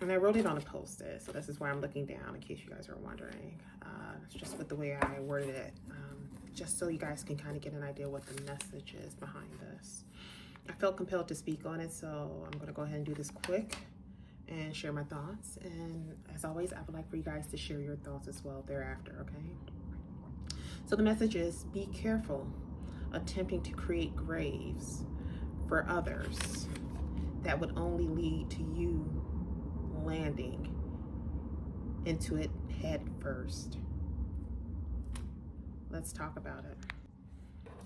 And I wrote it on a post-it, so this is why I'm looking down in case you guys are wondering. It's just with the way I worded it, just so you guys can kind of get an idea what the message is behind this. I felt compelled to speak on it, so I'm going to go ahead and do this quick and share my thoughts. And as always, I would like for you guys to share your thoughts as well thereafter, okay? So the message is, be careful attempting to create graves for others that would only lead to you landing into it head first. Let's talk about it.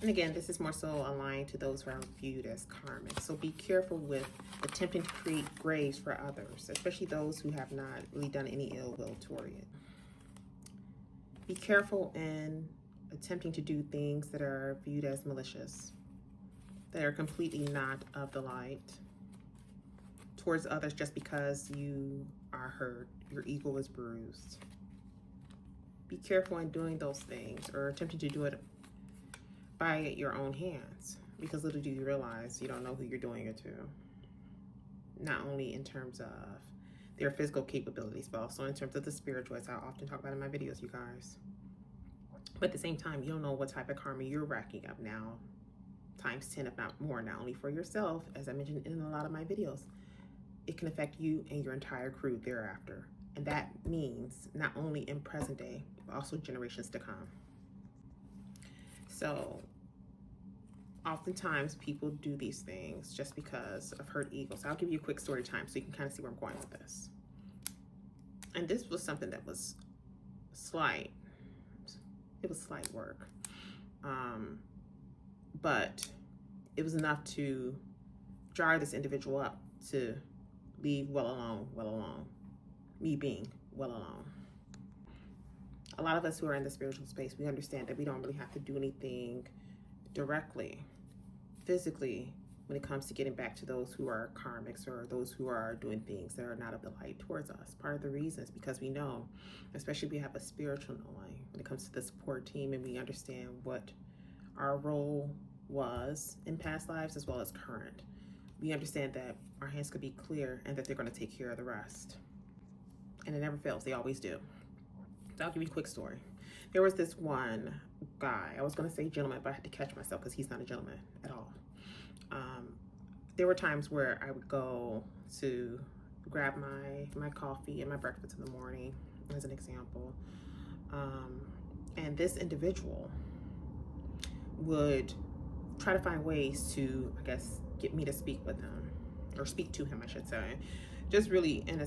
And again, this is more so aligned to those who are viewed as karmic. So be careful with attempting to create graves for others, especially those who have not really done any ill will toward it. Be careful in attempting to do things that are viewed as malicious, that are completely not of the light towards others just because you are hurt, your ego is bruised. Be careful in doing those things or attempting to do it by your own hands, because little do you realize you don't know who you're doing it to. Not only in terms of their physical capabilities, but also in terms of the spiritual, as I often talk about in my videos, you guys. But at the same time, you don't know what type of karma you're racking up now, times 10, if not more, not only for yourself, as I mentioned in a lot of my videos. It can affect you and your entire crew thereafter. And that means not only in present day, but also generations to come. So oftentimes people do these things just because of hurt ego. So I'll give you a quick story time so you can kind of see where I'm going with this. And this was something that was slight. It was slight work. But it was enough to jar this individual up to leave well alone. Me being well alone. A lot of us who are in the spiritual space, we understand that we don't really have to do anything directly, physically, when it comes to getting back to those who are karmics or those who are doing things that are not of the light towards us. Part of the reason is because we know, especially if we have a spiritual knowing when it comes to the support team, and we understand what our role was in past lives as well as current. We understand that our hands could be clear and that they're going to take care of the rest. And it never fails. They always do. So I'll give you a quick story. There was this one guy, I was going to say gentleman, but I had to catch myself because he's not a gentleman at all. There were times where I would go to grab my coffee and my breakfast in the morning, as an example. And this individual would try to find ways to, I guess, get me to speak with him, or speak to him, I should say. Just really in a